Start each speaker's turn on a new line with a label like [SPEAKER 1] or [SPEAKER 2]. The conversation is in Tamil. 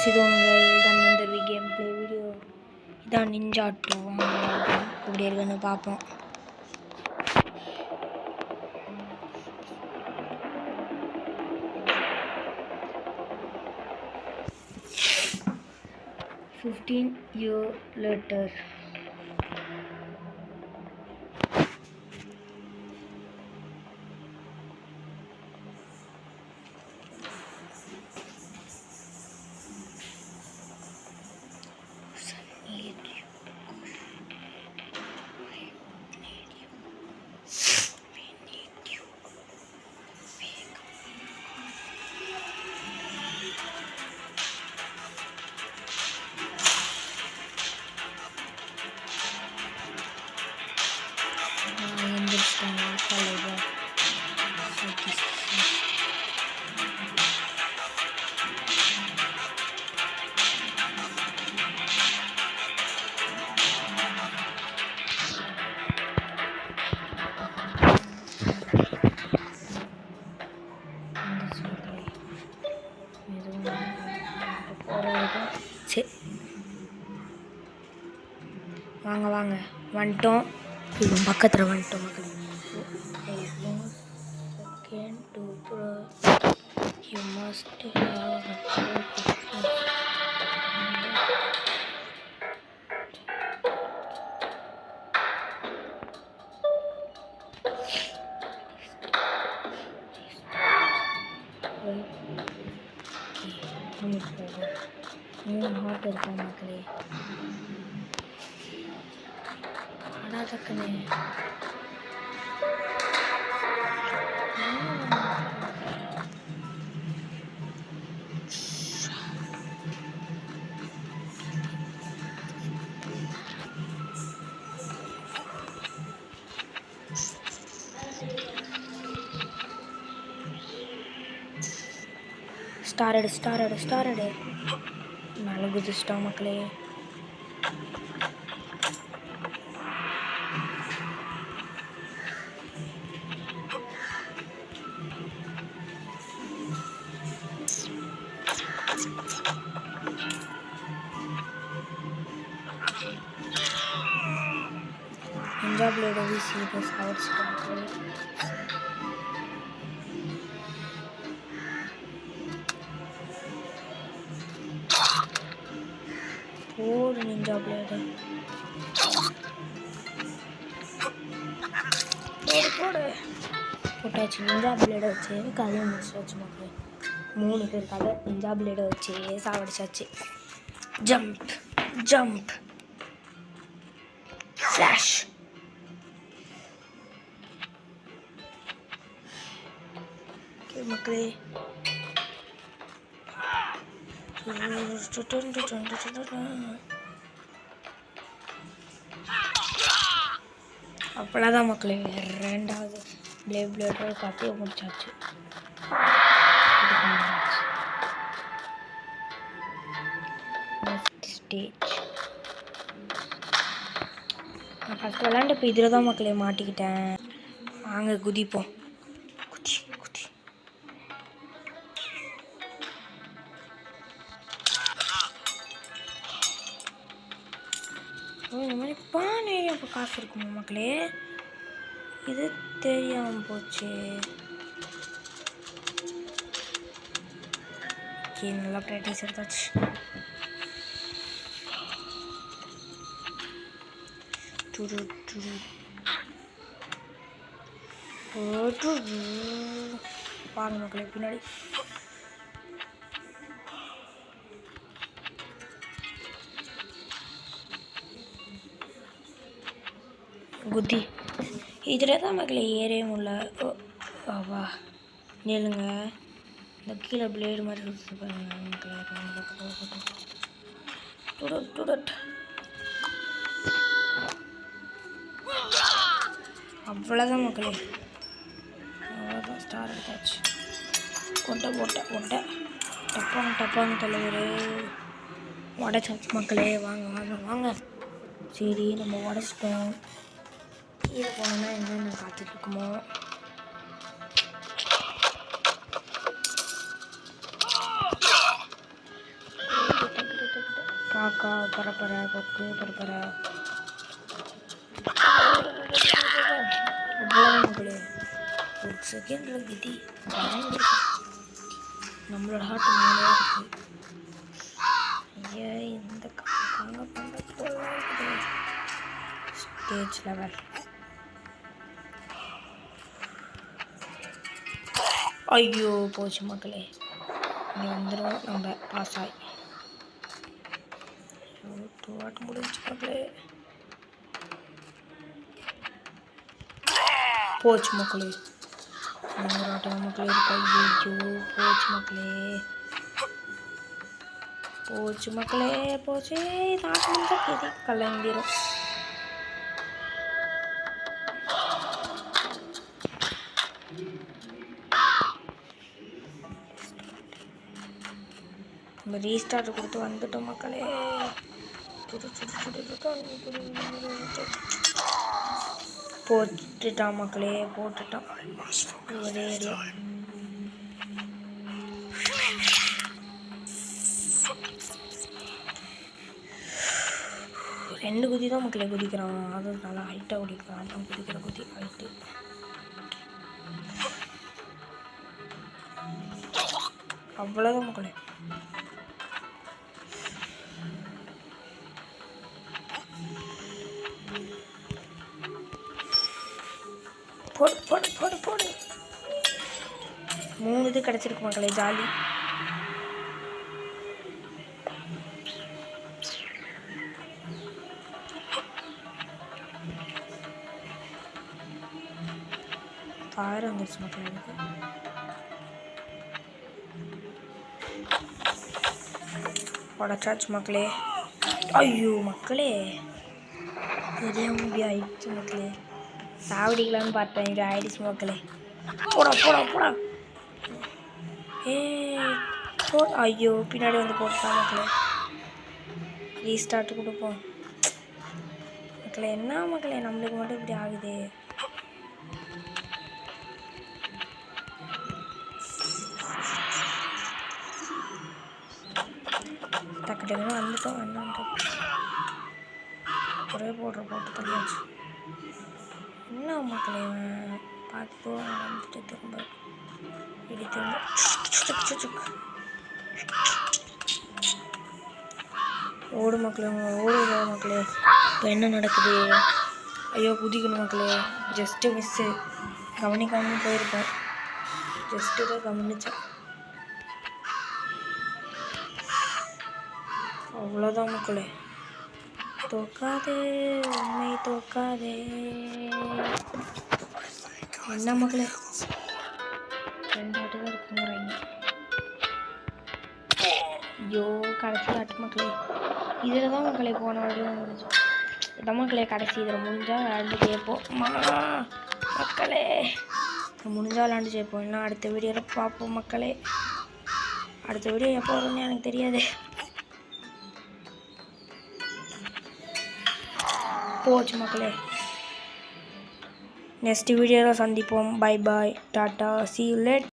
[SPEAKER 1] கைஸ், இது உங்கள் தன்வந்தர்வி கேம் பிளே வீடியோ. இதான் நிஞ்சா 2 எப்படி இருக்குன்னு பார்ப்போம். "15 years later." வாங்க வாங்க வந்துட்டோம். இது பக்கத்தில் வந்துட்டோம் மக்கள். You must have ஹார்ட் இருக்கா மக்களே. அடாதக்கனே ஸ்டார் எடு நல்ல குதிச்சிட்டோம் மக்களே. நிஞ்சா பிளேடை வீசி சாவடிச்சிட்டோம். போடு நிஞ்சா பிளேடு போட்டாச்சு. நிஞ்சா பிளேடை வச்சு கதையை முடிச்சாச்சு மக்களே. 3 பேருக்காக நிஞ்சா பிளேடை வச்சு சாவடிச்சாச்சு. Jump flash. மக்களே அவ்வளோதான் மக்களே. 2வது பிளேடோட கதையை முடிச்சாச்சு. ஸ்டேஜ் நான் ஃபஸ்ட்டு விளாண்டு இப்போ இதில் தான் மக்களே மாட்டிக்கிட்டேன். வாங்க குதிப்போம். குதி இந்த மாதிரி பானை அப்போ காசு இருக்குமா மக்களே? இது தெரியாமல் போச்சு. நல்லா ப்ராக்டிஸ் எடுத்தாச்சு. பாருங்க மக்களே பின்னாடி குதி. இதில் தான் மக்களே ஏறே முடியல. வா நில்லுங்க. இந்த கீழே பிளேடு மாதிரி சுற்றி பாருங்க மக்களே. அவ்வளோதான் மக்களே. அவ்வளோதான். ஸ்டார் எடுத்தாச்சு. ஒட்டை டப்பாங்க தலைவர் உடைச்சாச்சு மக்களே. வாங்க. சரி நம்ம உடச்சிட்டோம். கீழே போனோம்னா என்னென்ன காத்துட்ருக்குமோ. காக்கா பரப்பரை கொக்கு பரப்பரை அவ்வளோதான் மக்களே. ஒரு செகண்டில் குதி நம்மளோட ஹார்ட் மேலே இருக்குது. ஐயா இந்த காங்க இருக்குது. Stage level. ஐயோ போச்சு மக்களே. இங்கே வந்துடும் நம்ம பாஸ் ஆகி. வாட்டு முடிஞ்சு மக்களே. போச்சு மக்களே. மக்களே இருக்கு. ஐயோ போச்சு மக்களே. போச்சு மக்களே போச்சு. நாட்டு கலந்திரும். நம்ம ரீஸ்டார்ட் கொடுத்து வந்துட்டோம் மக்களே. போட்டுட்டான் மக்களே போட்டுட்டான். ஒரே ஏரியா 2 குதி தான் மக்களே குதிக்கிறான். அது நல்லா ஹைட்டாக குதிக்கிறான். அவன் குதிக்கிற குதி ஹைட்டு. அவ்வளோதான் மக்களே. போடு போடு போடு போடு. 3 இது கிடச்சிருக்கு மக்களே. ஜாலி. ஃபயர் வந்துருச்சு மக்களே. எனக்கு உடச்சாச்சு மக்களே. ஐயோ மக்களே தெரியாம இப்படி ஆயிடுச்சு மக்களே. சாவடிக்கலான்னு பார்த்தேன். இப்படி ஆயிடுச்சு மக்களே. போடா போடா போடா. ஐயோ பின்னாடி வந்து போட்டுட்டான் மக்களே. ரீஸ்டார்ட் கொடுப்போம் மக்களே. என்ன மக்களே நம்மளுக்கு மட்டும் இப்படி ஆகுது. டக்கு டக்குன்னு வந்துட்டோம். என்னன்ட்டு ஒரே போட்டு தள்ளியாச்சு. என்ன மக்களே பார்த்து வந்துட்டு திரும்ப இப்படி திரும்ப ஓடு மக்களே. ஓடுதோ மக்களே. இப்போ என்ன நடக்குது? ஐயோ குதிக்கணும் மக்களே. Just miss. கவனிக்காமல் போயிருப்பேன். ஜஸ்ட்டு தான் கவனித்தேன். அவ்வளோதான் மக்களே. தோக்காதே உண்மை தோக்காதே. என்ன மக்களே 2 ஆட்டு தான் இருக்குங்கிறாங்க. ஐயோ கடைசி ஆட்டு மக்களே. இதில் தான் மக்களே போன வரையும் முடிஞ்சு. இதான் மக்களே கடைசி. இதில் முடிஞ்சால் விளையாண்டு கேட்போம் மக்களே. முடிஞ்சால் விளையாண்டு கேட்போம். இன்னும் அடுத்த வீடியோவில் பார்ப்போம் மக்களே. அடுத்த வீடியோ எப்போ வரும்னு எனக்கு தெரியாது. போச்சு மக்களே. நெக்ஸ்ட் வீடியோவில் சந்திப்போம். Bye bye tata. see you later.